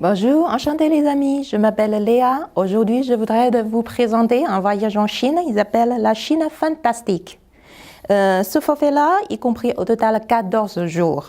Bonjour, enchantée les amis, je m'appelle Léa. Aujourd'hui, je voudrais vous présenter un voyage en Chine. Il s'appelle la Chine fantastique. Ce forfait-là, y compris au total 14 jours.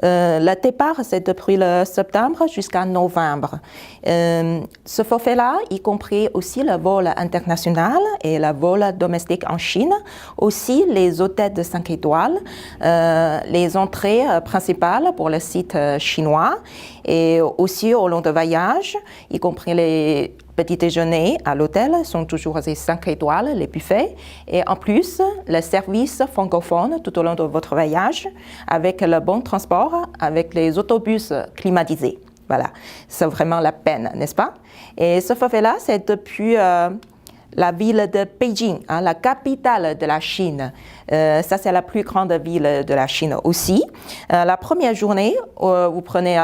Le départ, c'est depuis le septembre jusqu'à novembre. Ce forfait-là, y compris aussi le vol international et le vol domestique en Chine, aussi les hôtels de 5 étoiles, les entrées principales pour le site chinois et aussi au long de voyage, y compris les petits déjeuners à l'hôtel sont toujours à 5 étoiles, les buffets. Et en plus, le service francophone tout au long de votre voyage avec le bon transport, avec les autobus climatisés. Voilà, c'est vraiment la peine, n'est-ce pas? Et ce forfait-là, c'est depuis la ville de Beijing, la capitale de la Chine. Ça, c'est la plus grande ville de la Chine aussi. La première journée, vous prenez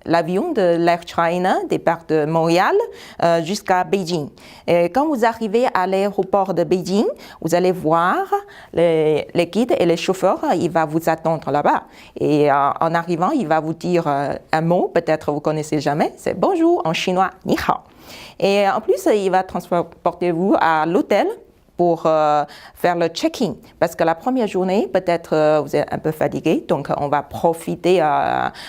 l'avion de l'Air China départ de Montréal jusqu'à Beijing. Et quand vous arrivez à l'aéroport de Beijing, vous allez voir les guides et les chauffeurs, il va vous attendre là-bas. Et en arrivant, il va vous dire un mot, peut-être vous connaissez jamais, c'est bonjour en chinois, ni hao. Et en plus, il va transporter vous à l'hôtel pour faire le check-in. Parce que la première journée, peut-être vous êtes un peu fatigué, donc on va profiter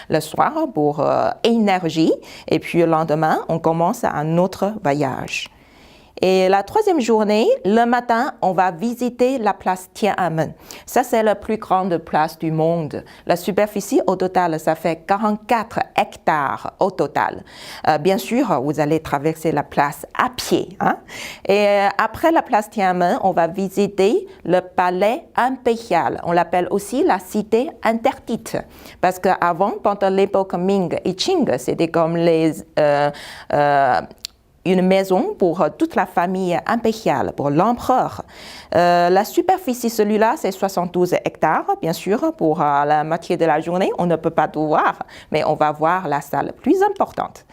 le soir pour énergie. Et puis le lendemain, on commence un autre voyage. Et la troisième journée, le matin, on va visiter la place Tiananmen. Ça, c'est la plus grande place du monde. La superficie au total, ça fait 44 hectares au total. Bien sûr, vous allez traverser la place à pied. Et après la place Tiananmen, on va visiter le palais impérial. On l'appelle aussi la cité interdite. Parce qu'avant, pendant l'époque Ming et Qing, c'était comme une maison pour toute la famille impériale, pour l'empereur. La superficie, celui-là, c'est 72 hectares, bien sûr, pour la moitié de la journée. On ne peut pas tout voir, mais on va voir la salle plus importante.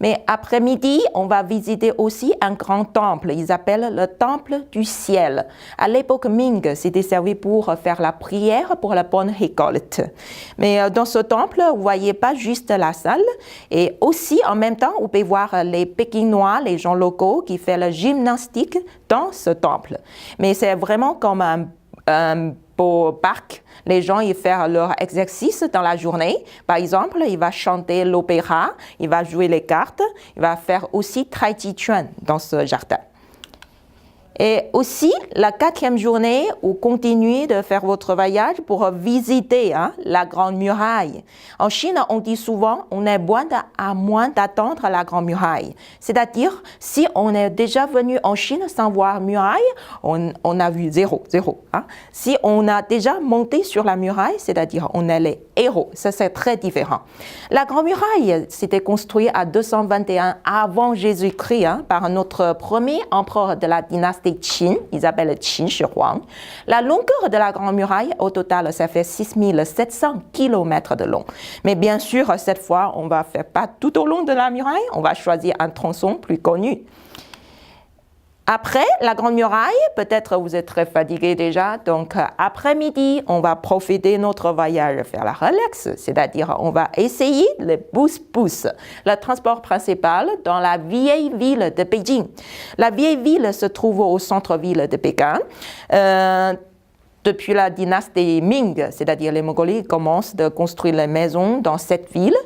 Mais après-midi, on va visiter aussi un grand temple. Ils appellent le temple du ciel. À l'époque Ming, c'était servi pour faire la prière pour la bonne récolte. Mais dans ce temple, vous voyez pas juste la salle. Et aussi, en même temps, vous pouvez voir les Pékinois, les gens locaux qui font la gymnastique dans ce temple. Mais c'est vraiment comme un beau parc. Les gens ils font leur exercice dans la journée. Par exemple, il va chanter l'opéra, il va jouer les cartes, il va faire aussi Tai Chi Chuan dans ce jardin. Et aussi, la 4e journée, vous continuez de faire votre voyage pour visiter la Grande Muraille. En Chine, on dit souvent, on est à moins d'attendre la Grande Muraille. C'est-à-dire, si on est déjà venu en Chine sans voir muraille, on a vu zéro. Si on a déjà monté sur la muraille, c'est-à-dire on est les héros. Ça, c'est très différent. La Grande Muraille, c'était construit à 221 avant Jésus-Christ par notre premier empereur de la dynastie Qin, ils appellent Qin Shi Huang. La longueur de la Grande Muraille, au total, ça fait 6700 km de long. Mais bien sûr, cette fois, on ne va faire pas tout au long de la muraille, on va choisir un tronçon plus connu. Après la Grande Muraille, peut-être vous êtes très fatigué déjà, donc après-midi, on va profiter de notre voyage, faire la relax, c'est-à-dire on va essayer le pousse-pousse, le transport principal dans la vieille ville de Beijing. La vieille ville se trouve au centre-ville de Pékin. Depuis la dynastie Ming, c'est-à-dire les Mongols commencent de construire les maisons dans cette ville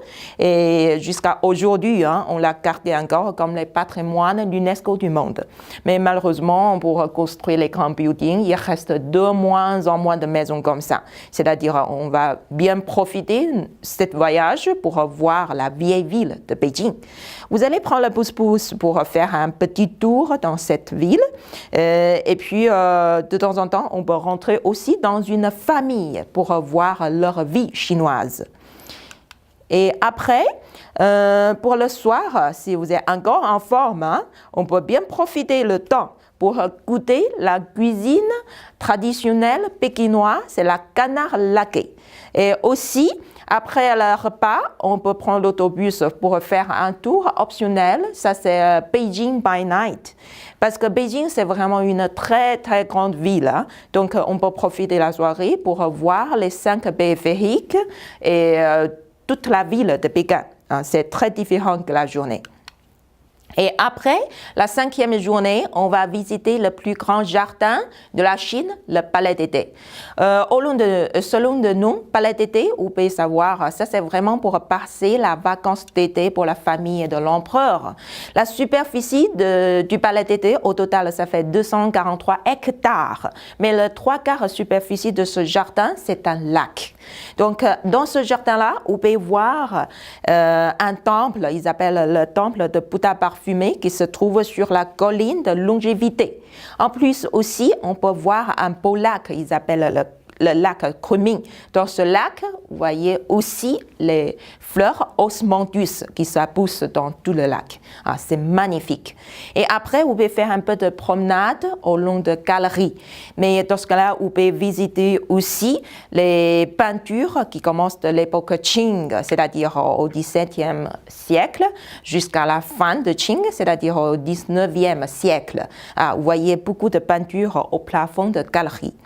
et jusqu'à aujourd'hui, on l'a gardé encore comme le patrimoine de l'UNESCO du monde. Mais malheureusement, pour construire les grands buildings, il reste de moins en moins de maisons comme ça. C'est-à-dire, on va bien profiter de ce voyage pour voir la vieille ville de Beijing. Vous allez prendre le pouce-pouce pour faire un petit tour dans cette ville et puis de temps en temps, on peut rentrer aussi dans une famille pour voir leur vie chinoise. Et après, pour le soir, si vous êtes encore en forme, on peut bien profiter le temps pour goûter la cuisine traditionnelle pékinoise, c'est la canard laqué. Et aussi, après le repas, on peut prendre l'autobus pour faire un tour optionnel. Ça, c'est Beijing by Night. Parce que Beijing, c'est vraiment une très, très grande ville. Donc, on peut profiter de la soirée pour voir les 5 périphériques et toute la ville de Pékin. C'est très différent que la journée. Et après, la 5e journée, on va visiter le plus grand jardin de la Chine, le palais d'été. Selon le nom, palais d'été, vous pouvez savoir, ça c'est vraiment pour passer la vacance d'été pour la famille de l'empereur. La superficie du palais d'été, au total, ça fait 243 hectares. Mais le 3/4 superficie de ce jardin, c'est un lac. Donc, dans ce jardin-là, vous pouvez voir un temple, ils appellent le temple de Bouddha parfumé, qui se trouve sur la colline de longévité. En plus aussi, on peut voir un beau lac, ils appellent le lac Kunming. Dans ce lac, vous voyez aussi les fleurs osmanthus qui se poussent dans tout le lac. C'est magnifique. Et après, vous pouvez faire un peu de promenade au long de galeries. Mais dans ce cas-là, vous pouvez visiter aussi les peintures qui commencent de l'époque Qing, c'est-à-dire au XVIIe siècle, jusqu'à la fin de Qing, c'est-à-dire au XIXe siècle. Vous voyez beaucoup de peintures au plafond de galeries.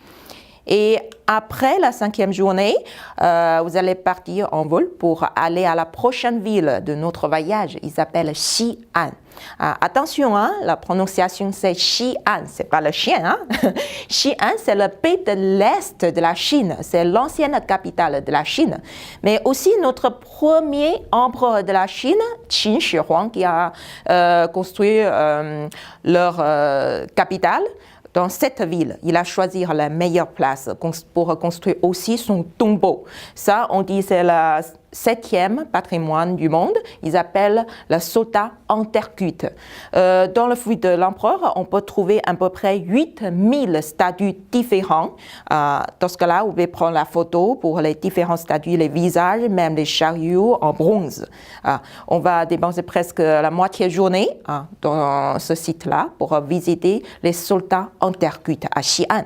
Et après la 5e journée, vous allez partir en vol pour aller à la prochaine ville de notre voyage. Il s'appelle Xi'an. Attention, la prononciation c'est Xi'an, c'est pas le chien. Xi'an, c'est le pays de l'Est de la Chine. C'est l'ancienne capitale de la Chine. Mais aussi notre premier empereur de la Chine, Qin Shi Huang, qui a construit leur capitale. Dans cette ville, il a choisi la meilleure place pour construire aussi son tombeau. Ça, on dit c'est le 7e patrimoine du monde. Ils appellent le Sota en terre cuite. Dans le fouille de l'empereur, on peut trouver à peu près 8000 statues différentes. Dans ce cas-là, vous pouvez prendre la photo pour les différentes statues, les visages, même les chariots en bronze. On va dépenser presque la moitié journée dans ce site-là pour visiter les soldats en terre cuite à Xi'an.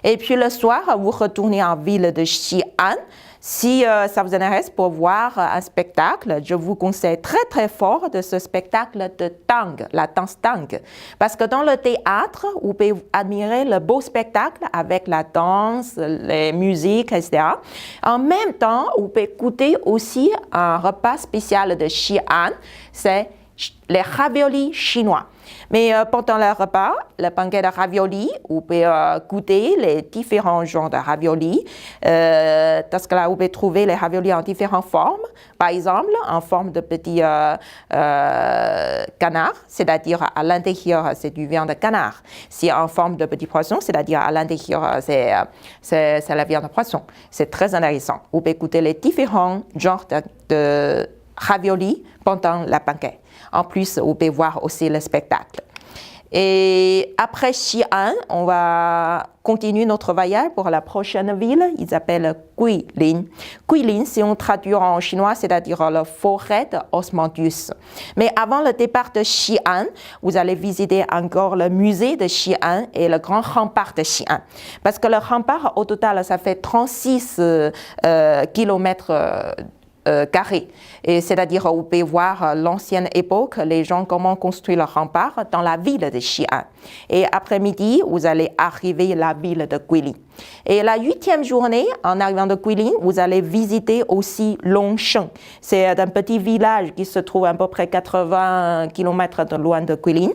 Et puis le soir, vous retournez en ville de Xi'an. Si ça vous intéresse pour voir un spectacle, je vous conseille très très fort de ce spectacle de Tang, la danse Tang. Parce que dans le théâtre, vous pouvez admirer le beau spectacle avec la danse, les musiques, etc. En même temps, vous pouvez goûter aussi un repas spécial de Xi'an, c'est les raviolis chinois. Mais pendant le repas, le banquet de raviolis, vous pouvez goûter les différents genres de raviolis. Dans ce cas-là, vous pouvez trouver les raviolis en différentes formes. Par exemple, en forme de petits canards, c'est-à-dire à l'intérieur, c'est du viande de canard. Si en forme de petits poissons, c'est-à-dire à l'intérieur, c'est la viande de poisson. C'est très intéressant. Vous pouvez goûter les différents genres de raviolis pendant la banquet. En plus, vous pouvez voir aussi le spectacle. Et après Xi'an, on va continuer notre voyage pour la prochaine ville. Ils s'appellent Guilin. Guilin, si on traduit en chinois, c'est-à-dire la forêt d'osmanthus. Mais avant le départ de Xi'an, vous allez visiter encore le musée de Xi'an et le grand rempart de Xi'an. Parce que le rempart, au total, ça fait 36 kilomètres carré. Et c'est-à-dire, vous pouvez voir l'ancienne époque, les gens comment construire le rempart dans la ville de Xi'an. Et après-midi, vous allez arriver à la ville de Guilin. Et la 8e journée, en arrivant de Guilin, vous allez visiter aussi Longshan. C'est un petit village qui se trouve à peu près 80 km de loin de Guilin.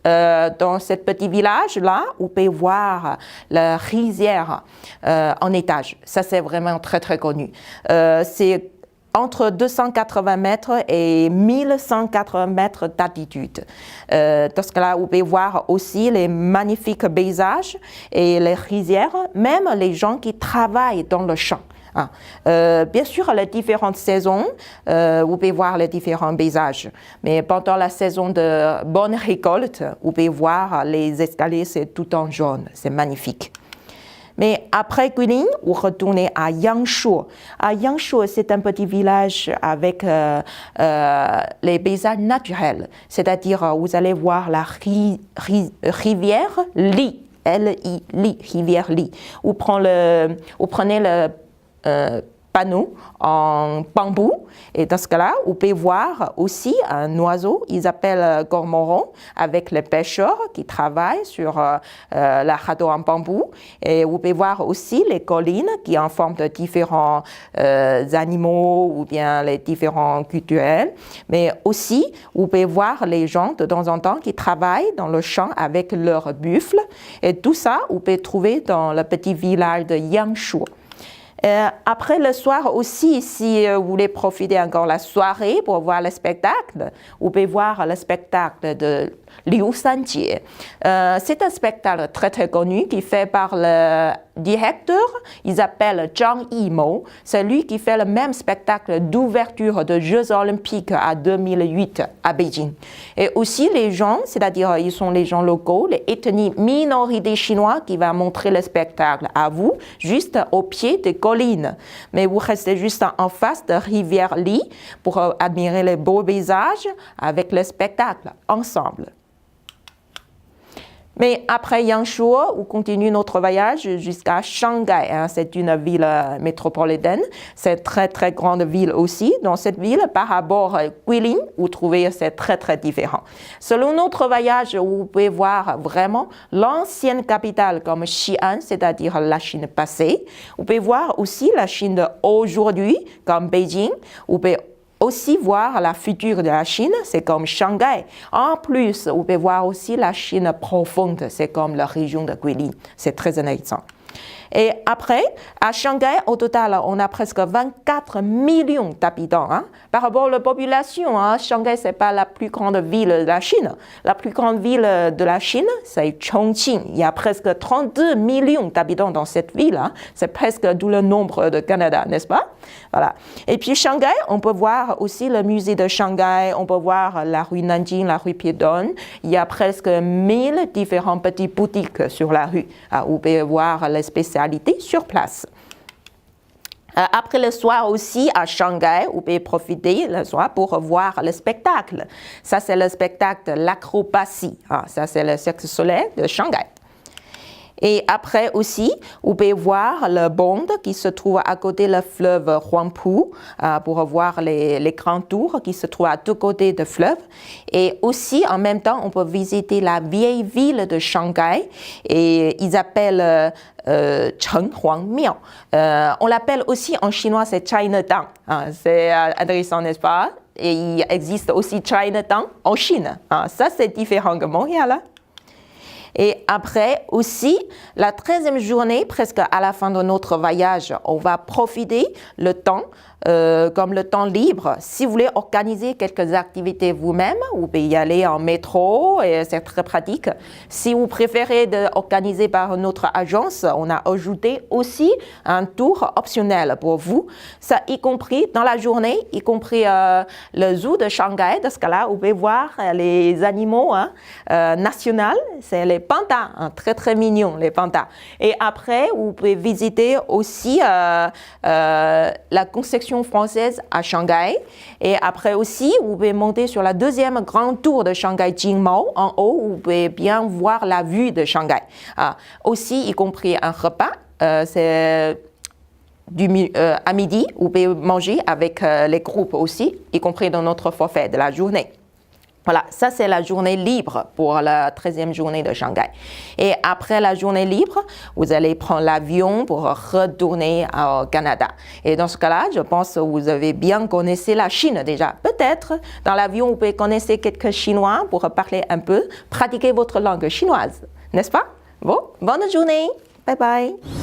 Dans ce petit village-là, vous pouvez voir la rizière en étage. Ça, c'est vraiment très, très connu. C'est entre 280 mètres et 1180 mètres d'altitude. Dans ce cas-là, vous pouvez voir aussi les magnifiques paysages et les rizières, même les gens qui travaillent dans le champ. Bien sûr, les différentes saisons, vous pouvez voir les différents paysages. Mais pendant la saison de bonne récolte, vous pouvez voir les escaliers, c'est tout en jaune. C'est magnifique. Mais après Guilin, vous retournez à Yangshu. À Yangshu, c'est un petit village avec les paysages naturels. C'est-à-dire, vous allez voir la rivière Li, L-I, Li, rivière Li. Vous prenez le panneau en bambou. Et dans ce cas-là, vous pouvez voir aussi un oiseau, ils appellent cormoran, avec les pêcheurs qui travaillent sur la radeau en bambou. Et vous pouvez voir aussi les collines qui en forment de différents animaux ou bien les différents culturels. Mais aussi, vous pouvez voir les gens de temps en temps qui travaillent dans le champ avec leurs buffles. Et tout ça, vous pouvez trouver dans le petit village de Yangshu. Après le soir aussi, si vous voulez profiter encore la soirée pour voir le spectacle, vous pouvez voir le spectacle de Liu Sanjie. C'est un spectacle très très connu qui est fait par le directeur, ils appellent Zhang Yimou. C'est lui qui fait le même spectacle d'ouverture de Jeux Olympiques à 2008 à Beijing. Et aussi les gens, c'est-à-dire ils sont les gens locaux, les ethnies minorités chinois qui vont montrer le spectacle à vous, juste au pied des collines. Mais vous restez juste en face de rivière Li pour admirer les beaux paysages avec le spectacle ensemble. Mais après Yangshu, on continue notre voyage jusqu'à Shanghai. C'est une ville métropolitaine. C'est une très très grande ville aussi. Dans cette ville, par rapport à Guilin, vous trouvez c'est très très différent. Selon notre voyage, vous pouvez voir vraiment l'ancienne capitale comme Xi'an, c'est-à-dire la Chine passée. Vous pouvez voir aussi la Chine d'aujourd'hui comme Beijing. Vous pouvez aussi voir la future de la Chine, c'est comme Shanghai. En plus, vous pouvez voir aussi la Chine profonde, c'est comme la région de Guilin. C'est très intéressant. Et après, à Shanghai, au total, on a presque 24 millions d'habitants. Par rapport à la population, Shanghai, ce n'est pas la plus grande ville de la Chine. La plus grande ville de la Chine, c'est Chongqing. Il y a presque 32 millions d'habitants dans cette ville. C'est presque d'où le nombre de Canada, n'est-ce pas? Voilà. Et puis Shanghai, on peut voir aussi le musée de Shanghai, on peut voir la rue Nanjing, la rue Piétonne. Il y a presque 1000 différentes petites boutiques sur la rue. Vous pouvez voir les spécialités sur place. Après le soir aussi, à Shanghai, vous pouvez profiter le soir pour voir le spectacle. Ça, c'est le spectacle de l'acrobatie. Ça, c'est le Cirque du Soleil de Shanghai. Et après aussi, vous pouvez voir le Bund qui se trouve à côté du fleuve Huangpu pour voir les grandes tours qui se trouvent à tous côtés du fleuve. Et aussi, en même temps, on peut visiter la vieille ville de Shanghai et ils appellent Chenghuangmiao. On l'appelle aussi en chinois, c'est Chinatown. C'est intéressant, n'est-ce pas? Et il existe aussi Chinatown en Chine. Ça, c'est différent de Montréal. Et après aussi, la 13e journée, presque à la fin de notre voyage, on va profiter le temps, comme le temps libre. Si vous voulez organiser quelques activités vous-même, vous pouvez y aller en métro et c'est très pratique. Si vous préférez organiser par notre agence, on a ajouté aussi un tour optionnel pour vous. Ça y compris dans la journée, y compris le zoo de Shanghai. Dans ce cas-là, vous pouvez voir les animaux nationaux, c'est les pandas, très très mignons les pandas. Et après, vous pouvez visiter aussi la construction française à Shanghai. Et après aussi, vous pouvez monter sur la deuxième grande tour de Shanghai, Jingmao. En haut, vous pouvez bien voir la vue de Shanghai. Aussi, y compris un repas, c'est à midi, vous pouvez manger avec les groupes aussi, y compris dans notre forfait de la journée. Voilà, ça c'est la journée libre pour la 13e journée de Shanghai. Et après la journée libre, vous allez prendre l'avion pour retourner au Canada. Et dans ce cas-là, je pense que vous avez bien connaissé la Chine déjà. Peut-être dans l'avion, vous pouvez connaître quelques Chinois pour parler un peu, pratiquer votre langue chinoise, n'est-ce pas? Bon, bonne journée, bye bye.